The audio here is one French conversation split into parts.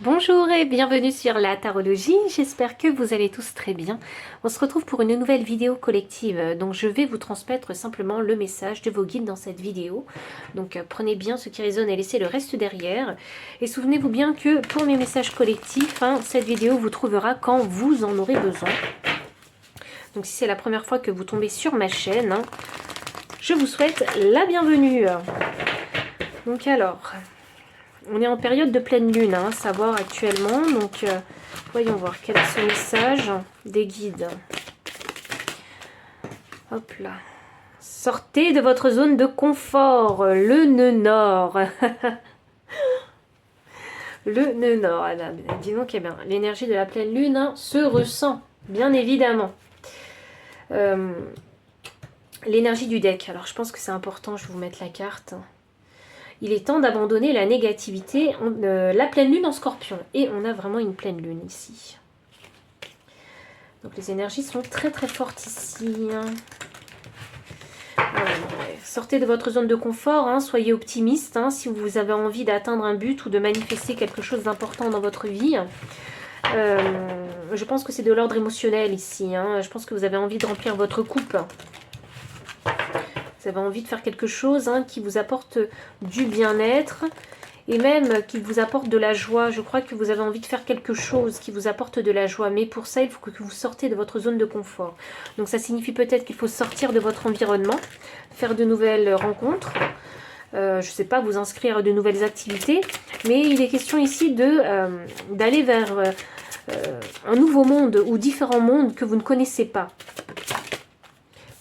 Bonjour et bienvenue sur la tarologie, j'espère que vous allez tous très bien. On se retrouve pour une nouvelle vidéo collective, donc je vais vous transmettre simplement le message de vos guides dans cette vidéo. Donc prenez bien ce qui résonne et laissez le reste derrière. Et souvenez-vous bien que pour mes messages collectifs, cette vidéo vous trouvera quand vous en aurez besoin. Donc si c'est la première fois que vous tombez sur ma chaîne, je vous souhaite la bienvenue. Donc alors... On est en période de pleine lune, à savoir actuellement. Donc, voyons voir quel est ce message des guides. Hop là. Sortez de votre zone de confort, le nœud nord. Le nœud nord. Ah, dis donc, eh bien, l'énergie de la pleine lune se ressent, bien évidemment. L'énergie du deck. Alors, je pense que c'est important, je vais vous mettre la carte. Il est temps d'abandonner la négativité, la pleine lune en scorpion. Et on a vraiment une pleine lune ici. Donc les énergies sont très très fortes ici. Sortez de votre zone de confort, soyez optimiste. Si vous avez envie d'atteindre un but ou de manifester quelque chose d'important dans votre vie. Je pense que c'est de l'ordre émotionnel ici. Je pense que vous avez envie de remplir votre coupe. Vous avez envie de faire quelque chose qui vous apporte du bien-être et même qui vous apporte de la joie. Je crois que vous avez envie de faire quelque chose qui vous apporte de la joie. Mais pour ça, il faut que vous sortez de votre zone de confort. Donc ça signifie peut-être qu'il faut sortir de votre environnement, faire de nouvelles rencontres. Je ne sais pas, vous inscrire à de nouvelles activités. Mais il est question ici d'aller vers un nouveau monde ou différents mondes que vous ne connaissez pas.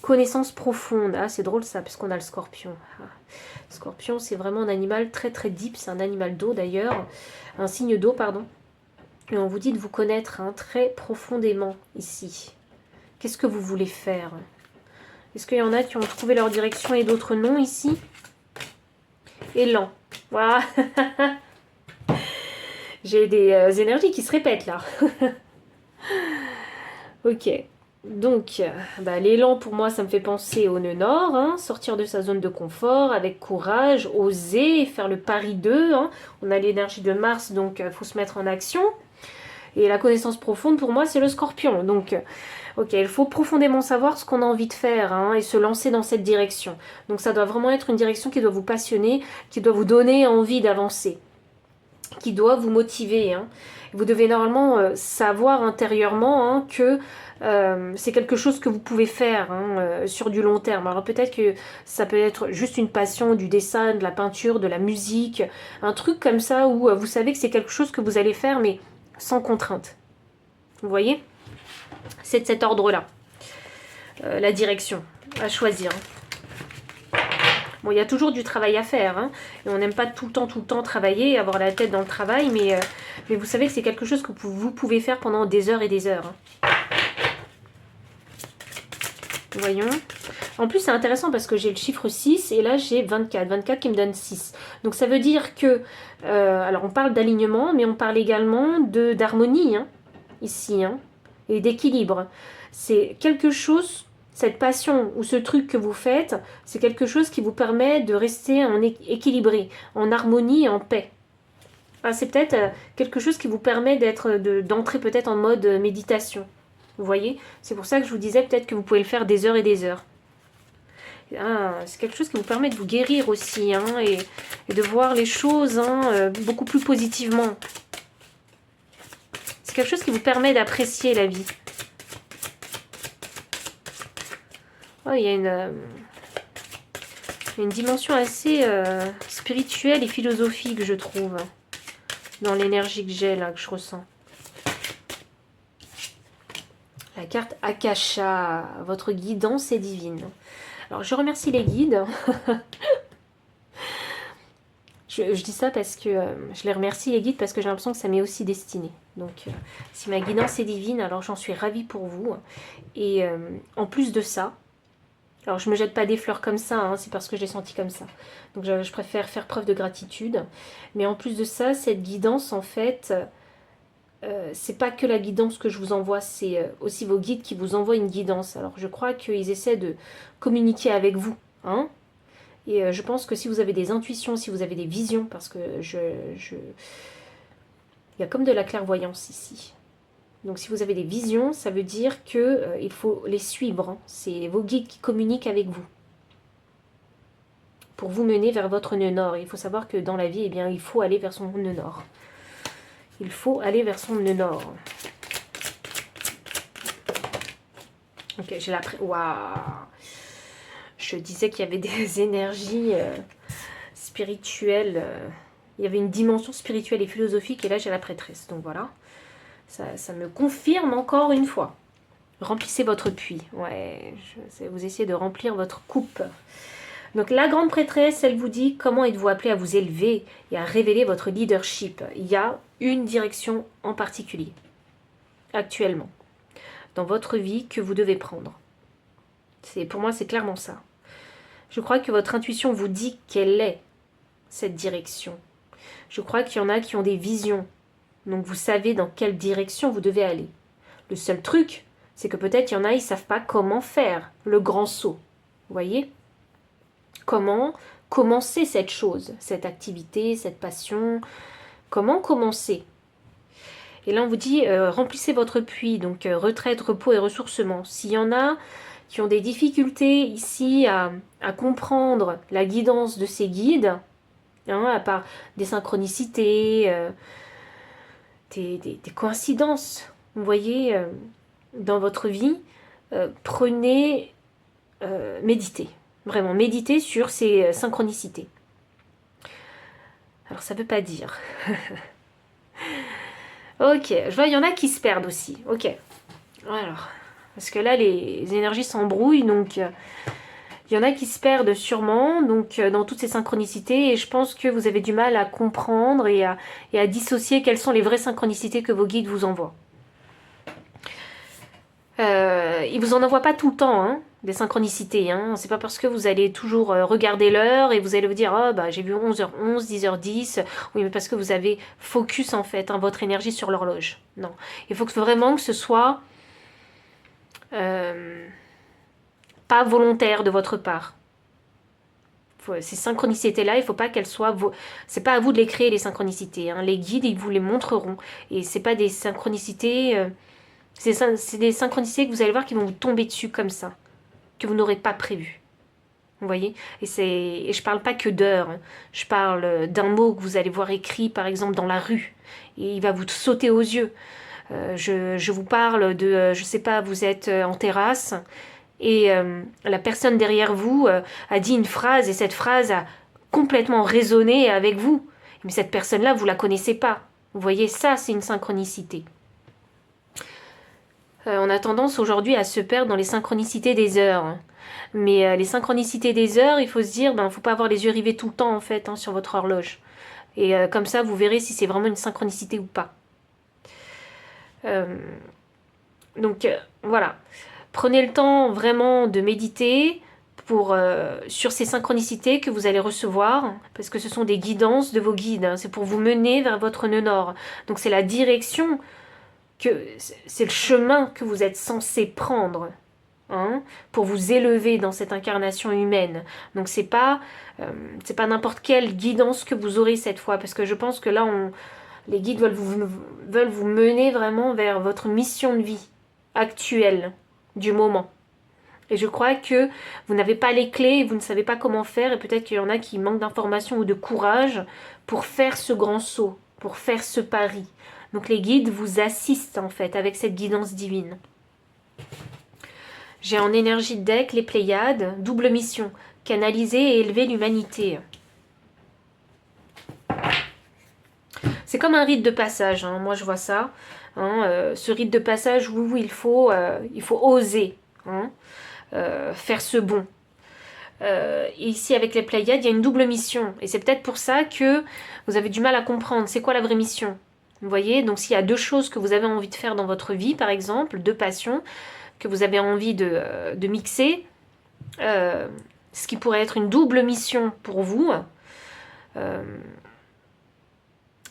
Connaissance profonde. Ah, c'est drôle ça, puisqu'on a le scorpion. Scorpion, c'est vraiment un animal très très deep. C'est un animal d'eau d'ailleurs. Un signe d'eau, pardon. Et on vous dit de vous connaître très profondément ici. Qu'est-ce que vous voulez faire? Est-ce qu'il y en a qui ont trouvé leur direction et d'autres non ici? Élan. Voilà. J'ai des énergies qui se répètent là. Ok. Donc, l'élan pour moi, ça me fait penser au nœud nord, sortir de sa zone de confort avec courage, oser, faire le pari d'eux. On a l'énergie de Mars, donc il faut se mettre en action. Et la connaissance profonde, pour moi, c'est le scorpion. Donc, ok, il faut profondément savoir ce qu'on a envie de faire et se lancer dans cette direction. Donc, ça doit vraiment être une direction qui doit vous passionner, qui doit vous donner envie d'avancer, qui doit vous motiver. Vous devez normalement savoir intérieurement que c'est quelque chose que vous pouvez faire sur du long terme. Alors peut-être que ça peut être juste une passion, du dessin, de la peinture, de la musique, un truc comme ça où vous savez que c'est quelque chose que vous allez faire mais sans contrainte. Vous voyez? C'est de cet ordre-là. La direction à choisir. Bon, il y a toujours du travail à faire, et on n'aime pas tout le temps travailler, avoir la tête dans le travail, mais vous savez que c'est quelque chose que vous pouvez faire pendant des heures et des heures. Voyons. En plus, c'est intéressant parce que j'ai le chiffre 6 et là, j'ai 24. 24 qui me donne 6. Donc, ça veut dire que... alors, on parle d'alignement, mais on parle également d'harmonie, ici, et d'équilibre. C'est quelque chose... Cette passion ou ce truc que vous faites, c'est quelque chose qui vous permet de rester équilibré, en harmonie et en paix. C'est peut-être quelque chose qui vous permet d'entrer peut-être en mode méditation. Vous voyez? C'est pour ça que je vous disais peut-être que vous pouvez le faire des heures et des heures. C'est quelque chose qui vous permet de vous guérir aussi et de voir les choses beaucoup plus positivement. C'est quelque chose qui vous permet d'apprécier la vie. Il y a une dimension assez spirituelle et philosophique, je trouve, dans l'énergie que j'ai là, que je ressens. La carte Akasha, votre guidance est divine. Alors, je remercie les guides. je dis ça parce que je les remercie les guides parce que j'ai l'impression que ça m'est aussi destiné. Donc, si ma guidance est divine, alors j'en suis ravie pour vous. Et en plus de ça, alors je ne me jette pas des fleurs comme ça, c'est parce que je l'ai senti comme ça. Donc je préfère faire preuve de gratitude. Mais en plus de ça, cette guidance, en fait, c'est pas que la guidance que je vous envoie, c'est aussi vos guides qui vous envoient une guidance. Alors je crois qu'ils essaient de communiquer avec vous. Et je pense que si vous avez des intuitions, si vous avez des visions, parce que Il y a comme de la clairvoyance ici. Donc si vous avez des visions, ça veut dire que il faut les suivre. Hein. C'est vos guides qui communiquent avec vous. Pour vous mener vers votre nœud nord. Il faut savoir que dans la vie, eh bien, il faut aller vers son nœud nord. Il faut aller vers son nœud nord. Ok, j'ai la... Waouh! Je disais qu'il y avait des énergies spirituelles. Il y avait une dimension spirituelle et philosophique. Et là, j'ai la prêtresse. Donc voilà. Ça me confirme encore une fois. Remplissez votre puits. Ouais, vous essayez de remplir votre coupe. Donc la grande prêtresse, elle vous dit comment êtes-vous appelé à vous élever et à révéler votre leadership. Il y a une direction en particulier, actuellement, dans votre vie que vous devez prendre. Pour moi, c'est clairement ça. Je crois que votre intuition vous dit quelle est cette direction. Je crois qu'il y en a qui ont des visions. Donc vous savez dans quelle direction vous devez aller. Le seul truc, c'est que peut-être il y en a, ils ne savent pas comment faire le grand saut. Vous voyez ? Comment commencer cette chose, cette activité, cette passion? Comment commencer? Et là, on vous dit, remplissez votre puits, donc retraite, repos et ressourcement. S'il y en a qui ont des difficultés ici à comprendre la guidance de ces guides, hein, à part des synchronicités, des coïncidences, vous voyez, dans votre vie, prenez, méditez. Vraiment, méditez sur ces synchronicités. Alors, ça ne veut pas dire. Ok, je vois, il y en a qui se perdent aussi. Ok. Alors, parce que là, les énergies s'embrouillent, donc il y en a qui se perdent sûrement, donc dans toutes ces synchronicités, et je pense que vous avez du mal à comprendre et à dissocier quelles sont les vraies synchronicités que vos guides vous envoient. Ils vous en envoient pas tout le temps, hein, des synchronicités. Hein. C'est pas parce que vous allez toujours regarder l'heure et vous allez vous dire oh, bah, j'ai vu 11h11, 10h10. Oui, mais parce que vous avez focus en fait, hein, votre énergie sur l'horloge. Non. Il faut vraiment que ce soit pas volontaire de votre part. Ces synchronicités-là, il ne faut pas qu'elles soient... C'est pas à vous de les créer, les synchronicités. Hein. Les guides, ils vous les montreront. Et c'est pas des synchronicités... C'est des synchronicités que vous allez voir qui vont vous tomber dessus comme ça, que vous n'aurez pas prévu. Vous voyez? Et je parle pas que d'heures. Hein. Je parle d'un mot que vous allez voir écrit, par exemple, dans la rue. Et il va vous sauter aux yeux. Je vous parle de... je sais pas, vous êtes en terrasse et la personne derrière vous a dit une phrase et cette phrase a complètement résonné avec vous. Mais cette personne-là, vous la connaissez pas. Vous voyez, ça, c'est une synchronicité. On a tendance aujourd'hui à se perdre dans les synchronicités des heures. Mais les synchronicités des heures, il faut se dire, il ne faut pas avoir les yeux rivés tout le temps en fait hein, sur votre horloge. Et comme ça, vous verrez si c'est vraiment une synchronicité ou pas. Donc voilà. Prenez le temps vraiment de méditer sur ces synchronicités que vous allez recevoir, parce que ce sont des guidances de vos guides. Hein, c'est pour vous mener vers votre nœud nord. Donc c'est la direction... c'est le chemin que vous êtes censé prendre hein, pour vous élever dans cette incarnation humaine. Donc c'est pas n'importe quelle guidance que vous aurez cette fois, parce que je pense que là, les guides veulent vous mener vraiment vers votre mission de vie actuelle, du moment. Et je crois que vous n'avez pas les clés, vous ne savez pas comment faire, et peut-être qu'il y en a qui manquent d'informations ou de courage pour faire ce grand saut, pour faire ce pari. Donc les guides vous assistent en fait avec cette guidance divine. J'ai en énergie de deck les Pléiades, double mission, canaliser et élever l'humanité. C'est comme un rite de passage, hein, moi je vois ça. Hein, ce rite de passage où il faut oser hein, faire ce bond. Ici avec les Pléiades, il y a une double mission. Et c'est peut-être pour ça que vous avez du mal à comprendre. C'est quoi la vraie mission ? Vous voyez, donc s'il y a deux choses que vous avez envie de faire dans votre vie, par exemple, deux passions, que vous avez envie de mixer, ce qui pourrait être une double mission pour vous,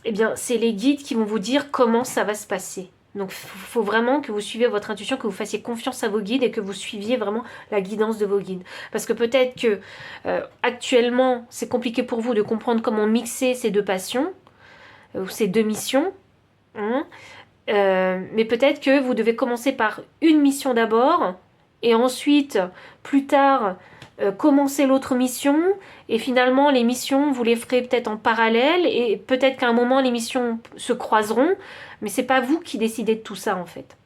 eh bien, c'est les guides qui vont vous dire comment ça va se passer. Donc, il faut vraiment que vous suiviez votre intuition, que vous fassiez confiance à vos guides et que vous suiviez vraiment la guidance de vos guides. Parce que peut-être que actuellement, c'est compliqué pour vous de comprendre comment mixer ces deux passions, ou ces deux missions, hein. Mais peut-être que vous devez commencer par une mission d'abord, et ensuite, plus tard, commencer l'autre mission, et finalement, les missions, vous les ferez peut-être en parallèle, et peut-être qu'à un moment, les missions se croiseront, mais c'est pas vous qui décidez de tout ça, en fait.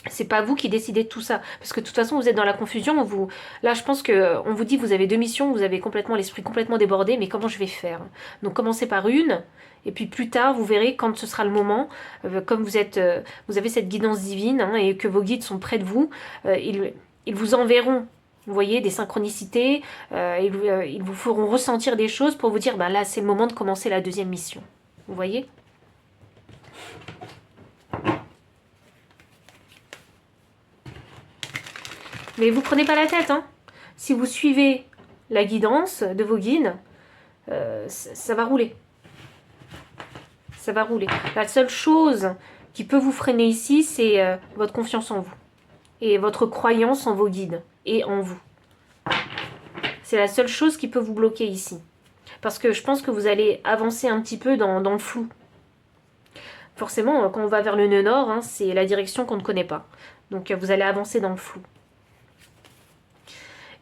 C'est pas vous qui décidez de tout ça. Parce que de toute façon, vous êtes dans la confusion. Là, je pense qu'on vous dit, vous avez deux missions, vous avez complètement l'esprit complètement débordé, mais comment je vais faire? Donc, commencez par une, et puis plus tard, vous verrez quand ce sera le moment, comme vous avez cette guidance divine, hein, et que vos guides sont près de vous, ils vous enverront, vous voyez, des synchronicités, ils vous feront ressentir des choses pour vous dire, bah là, c'est le moment de commencer la deuxième mission. Vous voyez? Mais vous prenez pas la tête, hein. Si vous suivez la guidance de vos guides, ça va rouler. Ça va rouler. La seule chose qui peut vous freiner ici, c'est votre confiance en vous. Et votre croyance en vos guides et en vous. C'est la seule chose qui peut vous bloquer ici. Parce que je pense que vous allez avancer un petit peu dans le flou. Forcément, quand on va vers le nœud nord, hein, c'est la direction qu'on ne connaît pas. Donc vous allez avancer dans le flou.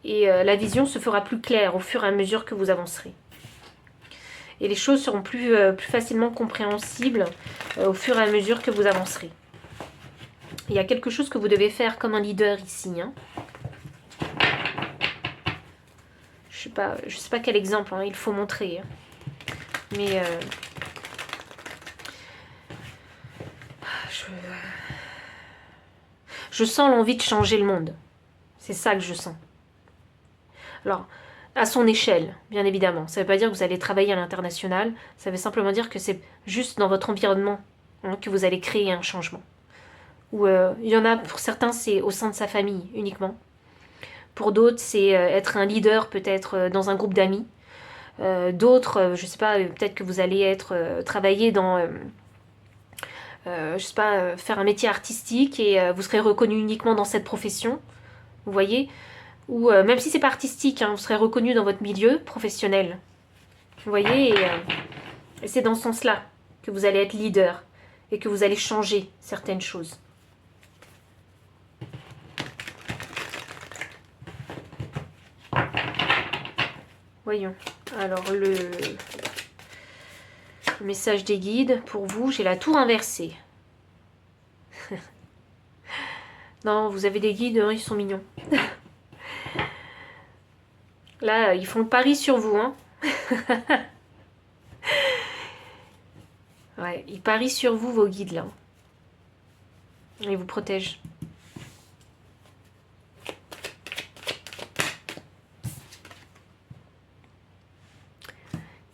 Et la vision se fera plus claire au fur et à mesure que vous avancerez. Et les choses seront plus facilement compréhensibles au fur et à mesure que vous avancerez. Il y a quelque chose que vous devez faire comme un leader ici. Hein. Je sais pas quel exemple il faut montrer. Hein. Mais je sens l'envie de changer le monde. C'est ça que je sens. Alors, à son échelle, bien évidemment. Ça ne veut pas dire que vous allez travailler à l'international. Ça veut simplement dire que c'est juste dans votre environnement que vous allez créer un changement. Ou il y en a, pour certains, c'est au sein de sa famille uniquement. Pour d'autres, c'est être un leader peut-être dans un groupe d'amis. D'autres, je ne sais pas, peut-être que vous allez travailler dans... je sais pas, faire un métier artistique et vous serez reconnu uniquement dans cette profession. Vous voyez ? Ou même si c'est pas artistique, hein, vous serez reconnu dans votre milieu professionnel. Vous voyez, et c'est dans ce sens-là que vous allez être leader et que vous allez changer certaines choses. Voyons. Alors le message des guides pour vous, j'ai la tour inversée. Non, vous avez des guides, hein, ils sont mignons. Là, ils font le pari sur vous, hein. Ouais, ils parient sur vous, vos guides, là. Ils vous protègent.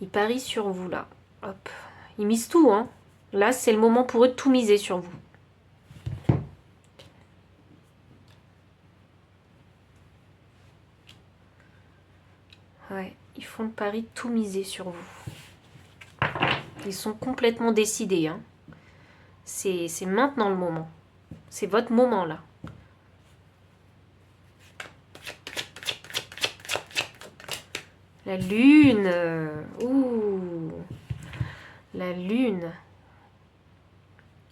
Ils parient sur vous, là. Hop. Ils misent tout, hein. Là, c'est le moment pour eux de tout miser sur vous. Ouais, ils font le pari de tout miser sur vous. Ils sont complètement décidés. Hein. C'est maintenant le moment. C'est votre moment, là. La lune. Ouh. La lune.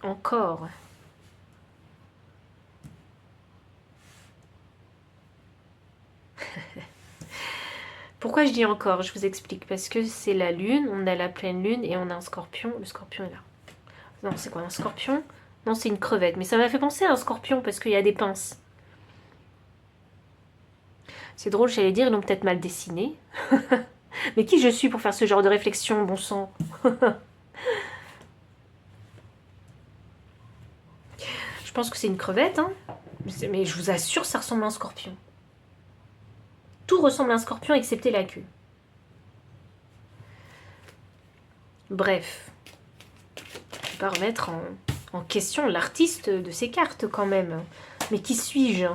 Encore. Pourquoi je dis encore? Je vous explique. Parce que c'est la lune, on a la pleine lune et on a un scorpion. Le scorpion est là. Non, c'est quoi un scorpion? Non, c'est une crevette. Mais ça m'a fait penser à un scorpion parce qu'il y a des pinces. C'est drôle, j'allais dire, ils l'ont peut-être mal dessiné. Mais qui je suis pour faire ce genre de réflexion, bon sang? Je pense que c'est une crevette, hein. Mais je vous assure, ça ressemble à un scorpion. Tout ressemble à un scorpion excepté la queue. Bref. Je vais pas remettre en question l'artiste de ces cartes quand même. Mais qui suis-je?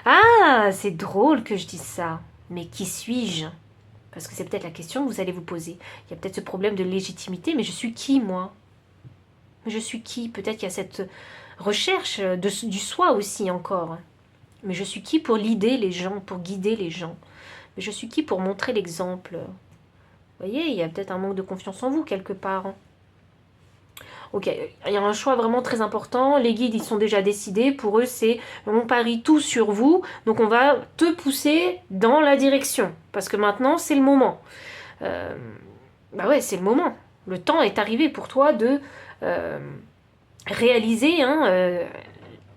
Ah, c'est drôle que je dise ça. Mais qui suis-je? Parce que c'est peut-être la question que vous allez vous poser. Il y a peut-être ce problème de légitimité, mais je suis qui, moi? Je suis qui? Peut-être qu'il y a cette recherche du soi aussi encore. Mais je suis qui pour leader les gens, pour guider les gens? Mais je suis qui pour montrer l'exemple? Vous voyez, il y a peut-être un manque de confiance en vous quelque part. Ok, il y a un choix vraiment très important. Les guides, ils sont déjà décidés. Pour eux, c'est on parie tout sur vous. Donc on va te pousser dans la direction. Parce que maintenant, c'est le moment. Euh, Bah ouais, c'est le moment. Le temps est arrivé pour toi de euh, réaliser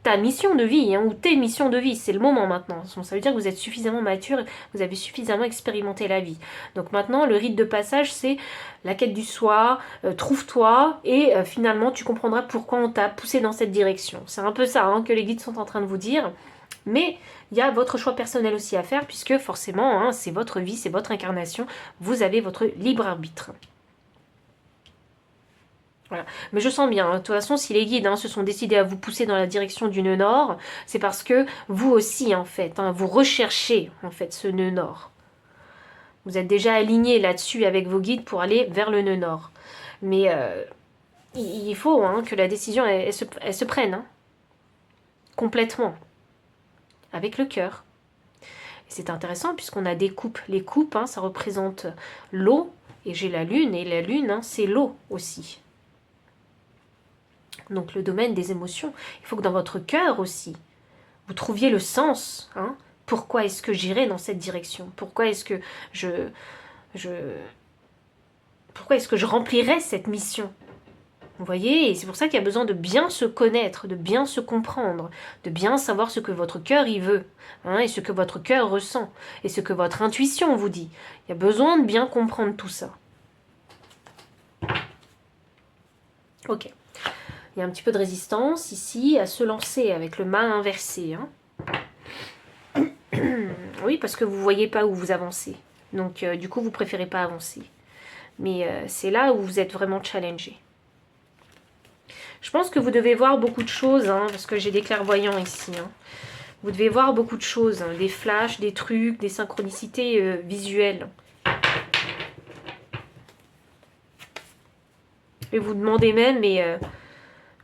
ta mission de vie, ou tes missions de vie. C'est le moment maintenant. Ça veut dire que vous êtes suffisamment mature, vous avez suffisamment expérimenté la vie. Donc maintenant, le rite de passage, c'est la quête du soi, trouve-toi, et finalement, tu comprendras pourquoi on t'a poussé dans cette direction. C'est un peu ça que les guides sont en train de vous dire. Mais il y a votre choix personnel aussi à faire, puisque forcément, c'est votre vie, c'est votre incarnation, vous avez votre libre arbitre. Voilà. Mais je sens bien, de toute façon, si les guides se sont décidés à vous pousser dans la direction du nœud nord, c'est parce que vous aussi, en fait, vous recherchez, en fait, ce nœud nord. Vous êtes déjà aligné là-dessus avec vos guides pour aller vers le nœud nord. Mais il faut que la décision, elle se prenne, complètement, avec le cœur. Et c'est intéressant puisqu'on a des coupes. Les coupes, ça représente l'eau, et j'ai la lune, et la lune, c'est l'eau aussi. Donc le domaine des émotions. Il faut que dans votre cœur aussi, vous trouviez le sens. Pourquoi est-ce que j'irai dans cette direction? Pourquoi est-ce que pourquoi est-ce que je remplirai cette mission? Vous voyez, et c'est pour ça qu'il y a besoin de bien se connaître, de bien se comprendre, de bien savoir ce que votre cœur y veut, et ce que votre cœur ressent, et ce que votre intuition vous dit. Il y a besoin de bien comprendre tout ça. Ok. Il y a un petit peu de résistance ici à se lancer avec le mât inversé. Oui, parce que vous ne voyez pas où vous avancez. Donc, du coup, vous préférez pas avancer. Mais c'est là où vous êtes vraiment challengé. Je pense que vous devez voir beaucoup de choses, parce que j'ai des clairvoyants ici. Vous devez voir beaucoup de choses, des flashs, des trucs, des synchronicités visuelles. Et vous demandez même, mais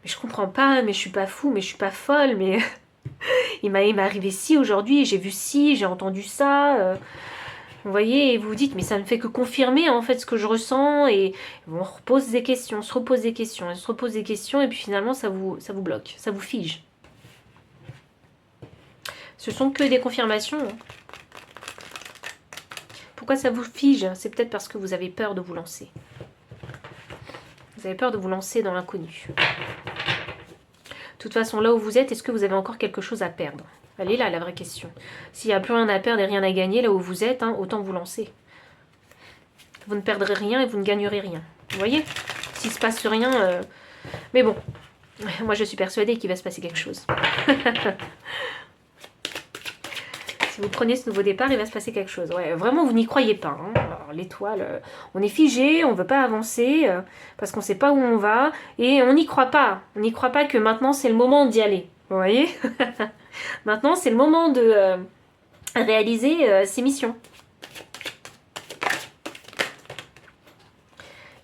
je comprends pas, mais je suis pas fou, mais je suis pas folle, mais il m'est arrivé ci aujourd'hui, j'ai vu ci, j'ai entendu ça. Vous voyez, et vous vous dites, mais ça ne fait que confirmer en fait ce que je ressens, et on repose des questions, on se repose des questions, on se repose des questions, et puis finalement ça vous bloque, ça vous fige. Ce sont que des confirmations. Pourquoi ça vous fige? C'est peut-être parce que vous avez peur de vous lancer. Vous avez peur de vous lancer dans l'inconnu. De toute façon, là où vous êtes, est-ce que vous avez encore quelque chose à perdre? Elle est là, la vraie question. S'il n'y a plus rien à perdre et rien à gagner, là où vous êtes, autant vous lancer. Vous ne perdrez rien et vous ne gagnerez rien. Vous voyez? S'il ne se passe rien... Mais bon, moi je suis persuadée qu'il va se passer quelque chose. Si vous prenez ce nouveau départ, il va se passer quelque chose. Ouais, vraiment, vous n'y croyez pas. Alors, l'étoile, on est figé, on ne veut pas avancer, parce qu'on ne sait pas où on va, et on n'y croit pas. On n'y croit pas que maintenant, c'est le moment d'y aller. Vous voyez? Maintenant, c'est le moment de réaliser ses missions.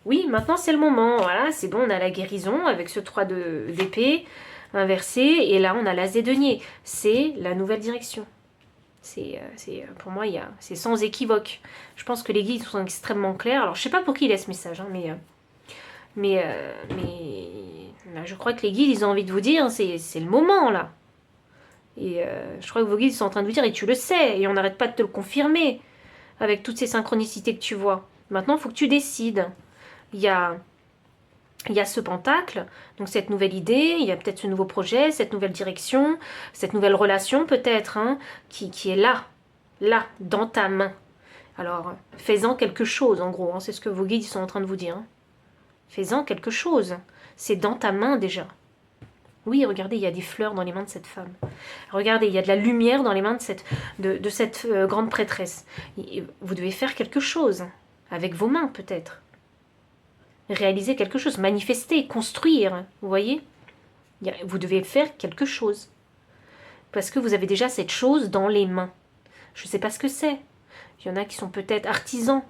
Oui, maintenant, c'est le moment. Voilà, c'est bon, on a la guérison avec ce 3 d'épée inversé, et là, on a l'as des deniers. C'est la nouvelle direction. Pour moi, c'est sans équivoque. Je pense que les guides sont extrêmement clairs. Alors, je sais pas pour qui il est ce message, mais là, je crois que les guides, ils ont envie de vous dire, c'est le moment, là. Et je crois que vos guides sont en train de vous dire, et tu le sais, et on n'arrête pas de te le confirmer, avec toutes ces synchronicités que tu vois. Maintenant, il faut que tu décides. Il y a ce pentacle, donc cette nouvelle idée, il y a peut-être ce nouveau projet, cette nouvelle direction, cette nouvelle relation peut-être, qui est là, dans ta main. Alors, fais-en quelque chose, en gros, c'est ce que vos guides sont en train de vous dire. Fais-en quelque chose, c'est dans ta main déjà. Oui, regardez, il y a des fleurs dans les mains de cette femme. Regardez, il y a de la lumière dans les mains de cette grande prêtresse. Vous devez faire quelque chose, avec vos mains peut-être. Réaliser quelque chose, manifester, construire, vous voyez? Vous devez faire quelque chose. Parce que vous avez déjà cette chose dans les mains. Je ne sais pas ce que c'est. Il y en a qui sont peut-être artisans.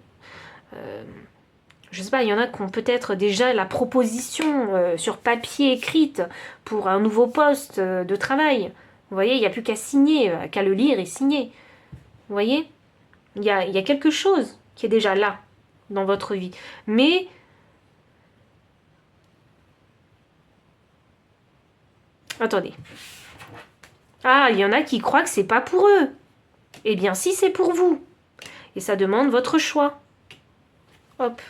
Je ne sais pas, il y en a qui ont peut-être déjà la proposition sur papier écrite pour un nouveau poste de travail. Vous voyez, il n'y a plus qu'à signer, qu'à le lire et signer. Vous voyez? Il y a quelque chose qui est déjà là, dans votre vie. Mais Attendez. Ah, il y en a qui croient que c'est pas pour eux. Eh bien, si, c'est pour vous. Et ça demande votre choix. Hop.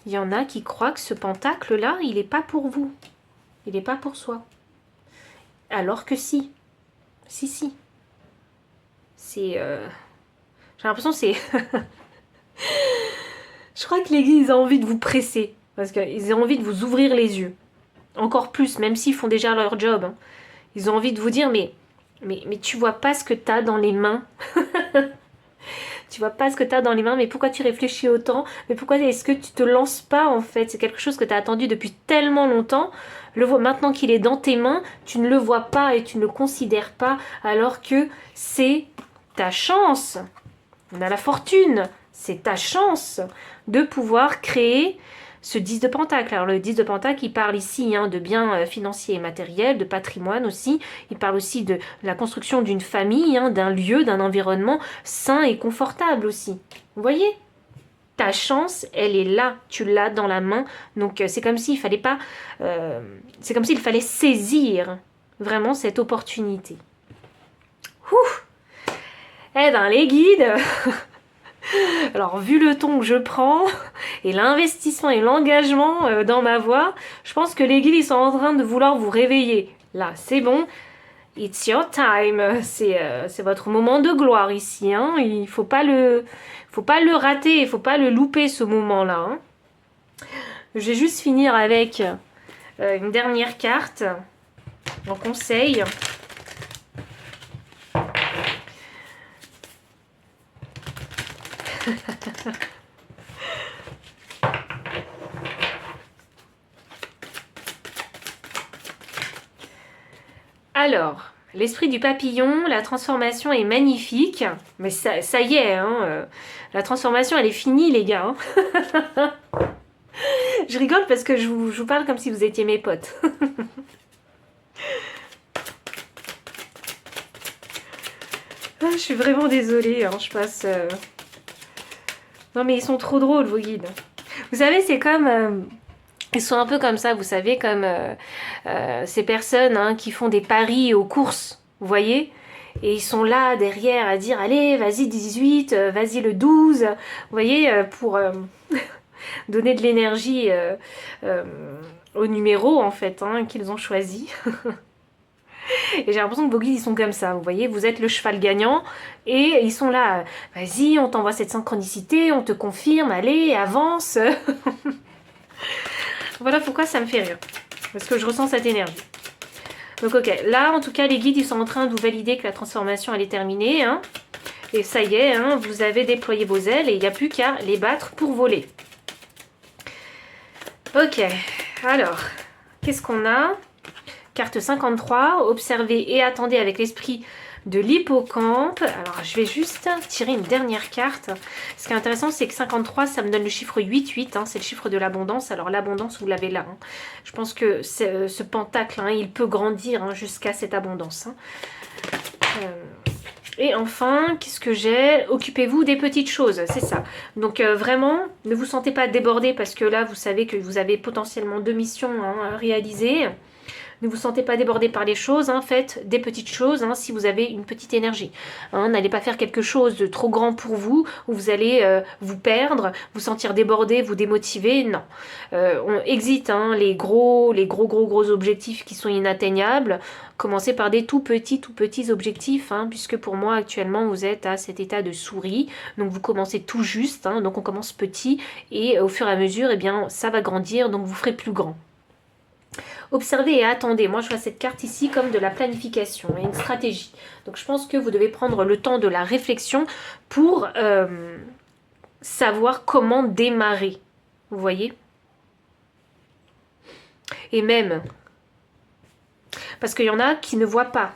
Il y en a qui croient que ce pentacle-là, il n'est pas pour vous. Il n'est pas pour soi. Alors que si. Si, si. C'est... J'ai l'impression que c'est... Je crois que l'Église a envie de vous presser. Parce qu'ils ont envie de vous ouvrir les yeux. Encore plus, même s'ils font déjà leur job. Hein. Ils ont envie de vous dire, mais tu vois pas ce que tu as dans les mains. Tu vois pas ce que tu as dans les mains, mais pourquoi tu réfléchis autant? Mais pourquoi est-ce que tu te lances pas en fait? C'est quelque chose que tu as attendu depuis tellement longtemps. Maintenant qu'il est dans tes mains, tu ne le vois pas et tu ne le considères pas, alors que c'est ta chance. On a la fortune, c'est ta chance de pouvoir créer ce 10 de pentacle. Alors le 10 de pentacle, il parle ici de biens financiers et matériels, de patrimoine aussi. Il parle aussi de la construction d'une famille, d'un lieu, d'un environnement sain et confortable aussi. Vous voyez? Ta chance, elle est là, tu l'as dans la main. Donc c'est comme s'il fallait pas, c'est comme s'il fallait saisir vraiment cette opportunité. Ouh. Eh ben les guides. Alors, vu le ton que je prends, et l'investissement et l'engagement dans ma voix, je pense que les guides, ils sont en train de vouloir vous réveiller. Là, c'est bon. It's your time. C'est votre moment de gloire ici. Hein. Il faut pas le rater, il faut pas le louper, ce moment-là. Hein. Je vais juste finir avec une dernière carte en conseil. Alors, l'esprit du papillon, la transformation est magnifique. Mais ça y est, hein, la transformation, elle est finie, les gars. Hein. Je rigole parce que je vous parle comme si vous étiez mes potes. Je suis vraiment désolée, hein, je passe... Non mais ils sont trop drôles, vos guides. Vous savez, c'est comme... Ils sont un peu comme ça, vous savez, comme ces personnes qui font des paris aux courses, vous voyez? Et ils sont là, derrière, à dire, allez, vas-y 18, vas-y le 12, vous voyez, pour donner de l'énergie au numéro, en fait, qu'ils ont choisi. Et j'ai l'impression que vos guides, ils sont comme ça, vous voyez, vous êtes le cheval gagnant, et ils sont là, vas-y, on t'envoie cette synchronicité, on te confirme, allez, avance. Voilà pourquoi ça me fait rire, parce que je ressens cette énergie. Donc ok, là en tout cas les guides, ils sont en train de vous valider que la transformation, elle est terminée, hein, et ça y est, hein, vous avez déployé vos ailes, et il n'y a plus qu'à les battre pour voler. Ok, alors, qu'est-ce qu'on a? Carte 53, observez et attendez avec l'esprit de l'hippocampe. Alors, je vais juste tirer une dernière carte. Ce qui est intéressant, c'est que 53, ça me donne le chiffre 8, hein, c'est le chiffre de l'abondance. Alors, l'abondance, vous l'avez là. Hein. Je pense que ce pentacle, hein, il peut grandir jusqu'à cette abondance. Hein. Et enfin, qu'est-ce que j'ai? Occupez-vous des petites choses, c'est ça. Donc vraiment, ne vous sentez pas débordé parce que là, vous savez que vous avez potentiellement 2 missions à réaliser. Ne vous sentez pas débordé par les choses, hein, faites des petites choses si vous avez une petite énergie. N'allez pas faire quelque chose de trop grand pour vous, où vous allez vous perdre, vous sentir débordé, vous démotiver, non. On exit les gros objectifs qui sont inatteignables. Commencez par des tout petits objectifs, puisque pour moi actuellement vous êtes à cet état de souris, donc vous commencez tout juste, donc on commence petit et au fur et à mesure, eh bien, ça va grandir, donc vous ferez plus grand. Observez et attendez. Moi, je vois cette carte ici comme de la planification et une stratégie. Donc, je pense que vous devez prendre le temps de la réflexion pour savoir comment démarrer. Vous voyez? Et même, parce qu'il y en a qui ne voient pas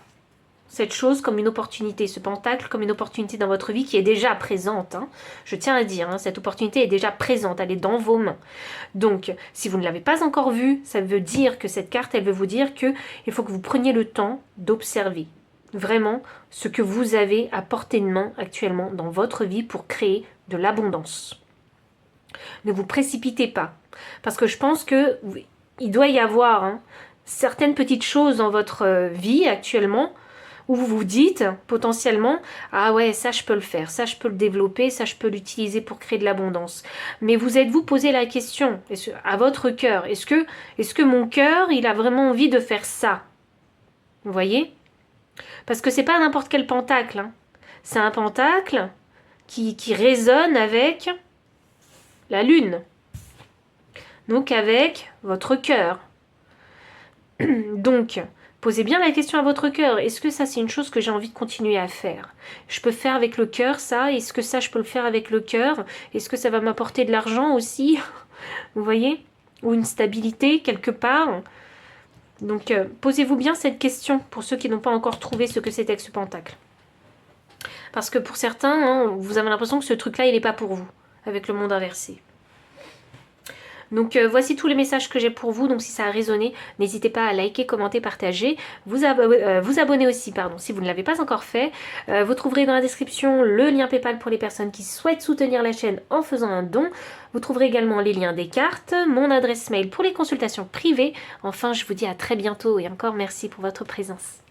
cette chose comme une opportunité, ce pentacle comme une opportunité dans votre vie qui est déjà présente. Je tiens à dire, cette opportunité est déjà présente, elle est dans vos mains. Donc, si vous ne l'avez pas encore vue, ça veut dire que cette carte, elle veut vous dire qu'il faut que vous preniez le temps d'observer vraiment ce que vous avez à portée de main actuellement dans votre vie pour créer de l'abondance. Ne vous précipitez pas. Parce que je pense que il doit y avoir certaines petites choses dans votre vie actuellement où vous vous dites potentiellement, ah ouais, ça je peux le faire, ça je peux le développer, ça je peux l'utiliser pour créer de l'abondance. Mais vous êtes-vous posé la question à votre cœur, est-ce que mon cœur, il a vraiment envie de faire ça? Vous voyez? Parce que c'est pas n'importe quel pentacle. C'est un pentacle qui résonne avec la lune. Donc avec votre cœur. Donc, posez bien la question à votre cœur. Est-ce que ça, c'est une chose que j'ai envie de continuer à faire? Je peux faire avec le cœur ça? Est-ce que ça, je peux le faire avec le cœur? Est-ce que ça va m'apporter de l'argent aussi? Vous voyez? Ou une stabilité quelque part? Donc, posez-vous bien cette question pour ceux qui n'ont pas encore trouvé ce que c'était que ce pentacle. Parce que pour certains, vous avez l'impression que ce truc-là, il n'est pas pour vous, avec le monde inversé. Donc voici tous les messages que j'ai pour vous, donc si ça a résonné, n'hésitez pas à liker, commenter, partager, vous abonner aussi, pardon, si vous ne l'avez pas encore fait. Vous trouverez dans la description le lien PayPal pour les personnes qui souhaitent soutenir la chaîne en faisant un don. Vous trouverez également les liens des cartes, mon adresse mail pour les consultations privées. Enfin, je vous dis à très bientôt et encore merci pour votre présence.